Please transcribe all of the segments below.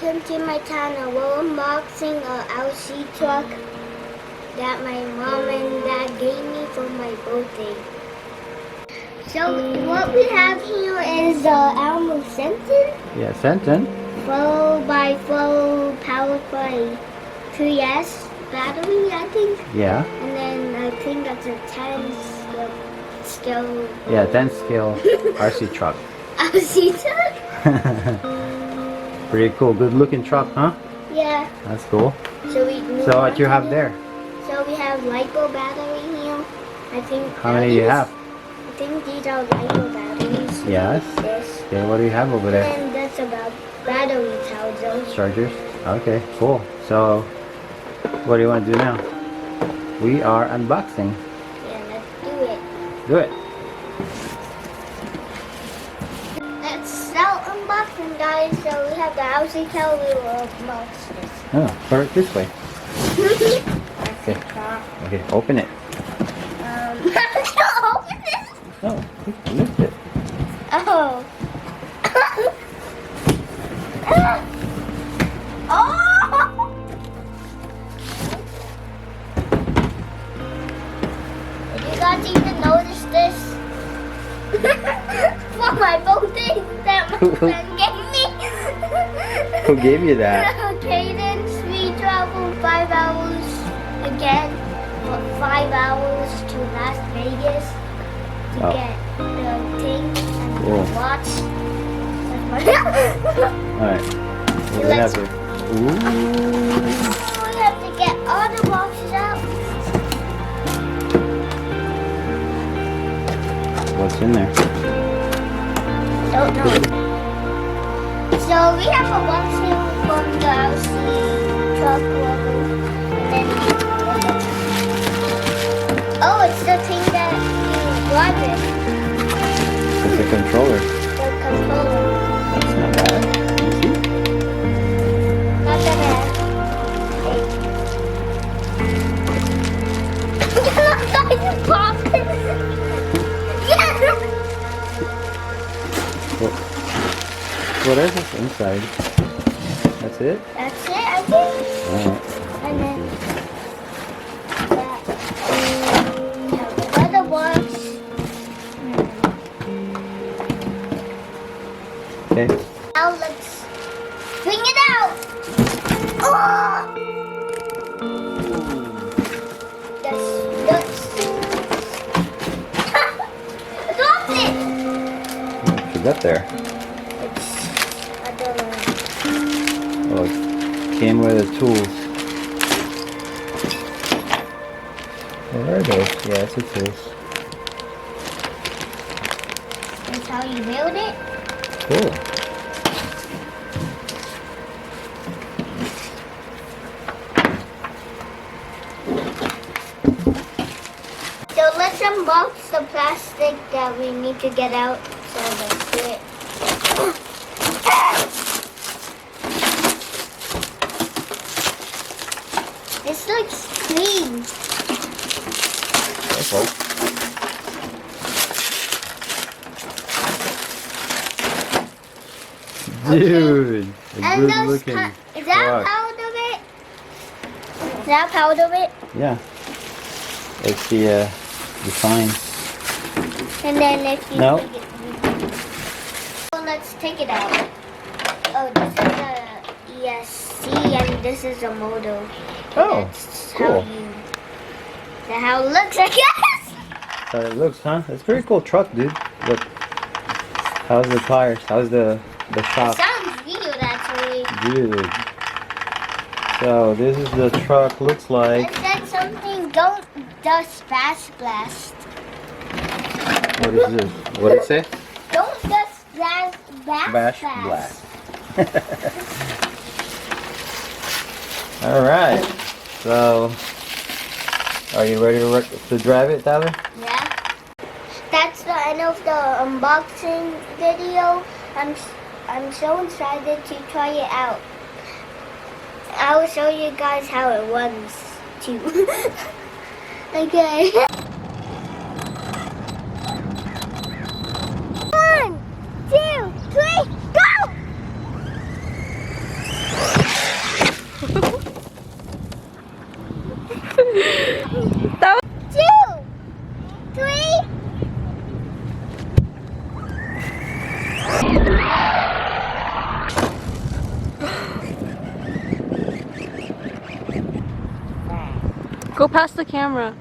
welcome to my channel. We're unboxing a LC truck that my mom and dad gave me for my birthday. So what we have here is the ARRMA Senton. Yeah, Senton. 4x4 powered by 3S battery, I think. Yeah. And then I think that's a 10 scale. Yeah, 10 scale RC truck. LC truck? Pretty cool. Good looking truck, huh? Yeah. That's cool. So what you have there? So we have LiPo battery here. I think. How many do you have? I think these are LiPo batteries. Yes. This. Okay, what do you have over there? And that's about battery chargers. Chargers? Okay, cool. So, what do you want to do now? We are unboxing. Yeah, let's do it. Do it. Let's start unboxing, guys. So we have the LC tail. We will unbox this. Oh, put it this way. Okay. Okay, open it. Open this. Oh, lift it. Oh. Oh! Did you guys even notice this? For my birthday that my friend gave me. Who gave you that? Cadence, we traveled 5 hours again. 5 hours to Las Vegas to get the thing and Cool. the watch. Alright. What do we have here? Ooh. We have to get all the boxes out. What's in there? Don't know. So we have a box here from the LC truck level. And then oh, it's the thing that you drive it. It's a controller. The controller. That's not bad. You see? Not that bad. Guys, pop it. Yeah. What is this inside? That's it? That's it, I think. Alright. And then that. The other box. Okay. Now let's bring it out. Oh! That's I dropped it. What you got there? I don't know. Oh, it came with the tools. Where are those? Yeah, it's the tools. That's how you build it. Cool. So let's unbox the plastic that we need to get out. So let's do it. This looks clean. Careful. Dude, a And good those looking is that truck. part of it? Is that part of it? Yeah. It's the sign. And then if you No. take it, so let's take it out. Oh, this is a ESC and this is a motor. Oh, That's cool. That's how it looks, I guess. That's how it looks, huh? It's a pretty cool truck, dude. Look. How's the tires? How's the shop? Sounds weird, actually. Dude. So this is the truck looks like. It said something, don't dust fast blast. What is this? What did it say? Don't dust Bash blast. Alright. So are you ready to drive it, Tyler? Yeah. That's the end of the unboxing video. I'm so excited to try it out. I will show you guys how it runs too. Okay. 1, 2, 3, go! Go past the camera.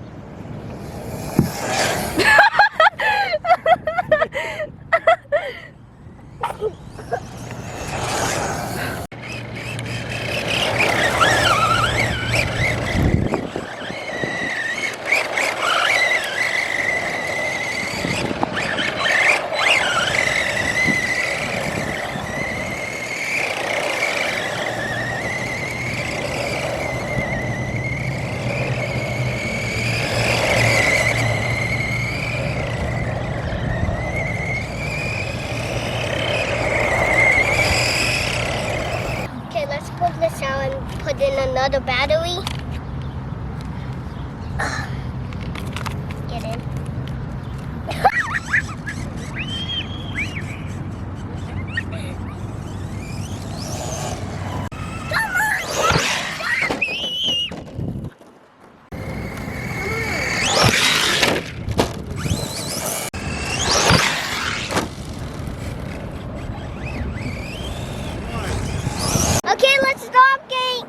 Okay, let's pull this out and put in another battery. Get in. Okay, let's stop, Kate.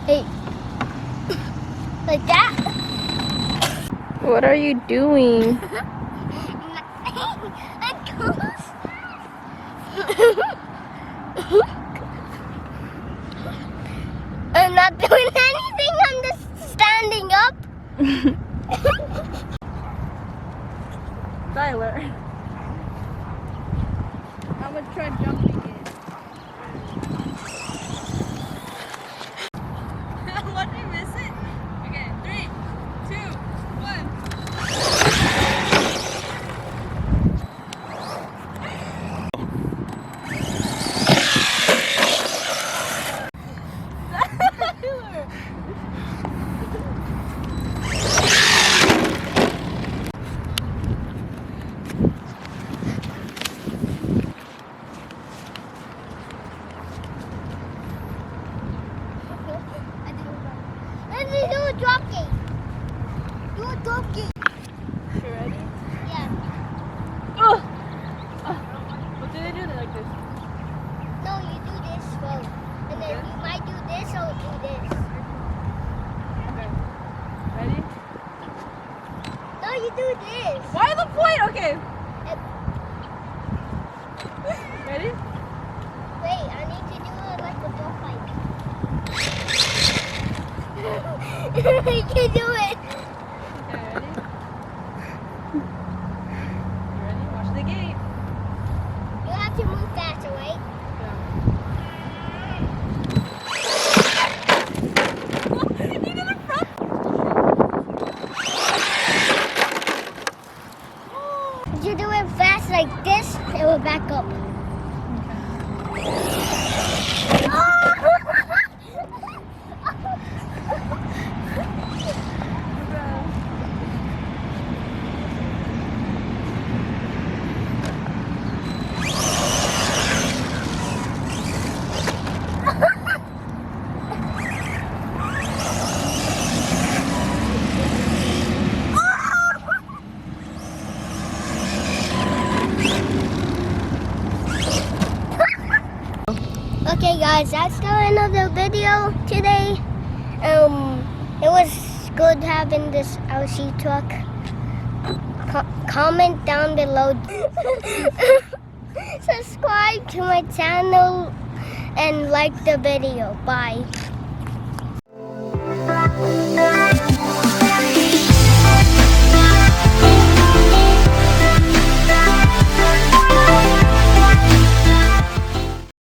Hey, like that? What are you doing? I'm not doing anything, I'm just standing up. Tyler. I'm gonna try jumping in. Let me miss it. Okay, 3, 2, 1. Let's do a drop gate. Do a drop gate. You ready? Yeah. Oh! What do they do like this? No, you do this first. And then you might do this or do this. Okay. Ready? No, you do this. Why the point? Okay. Ready? Wait, I need to do it like a bull fight. I can do it. Okay, ready? You ready? Watch the gate. You have to move faster, right? If you do it fast like this, it will back up. Okay guys, that's the end of the video today. It was good having this RC truck. Comment down below. Subscribe to my channel and like the video. Bye.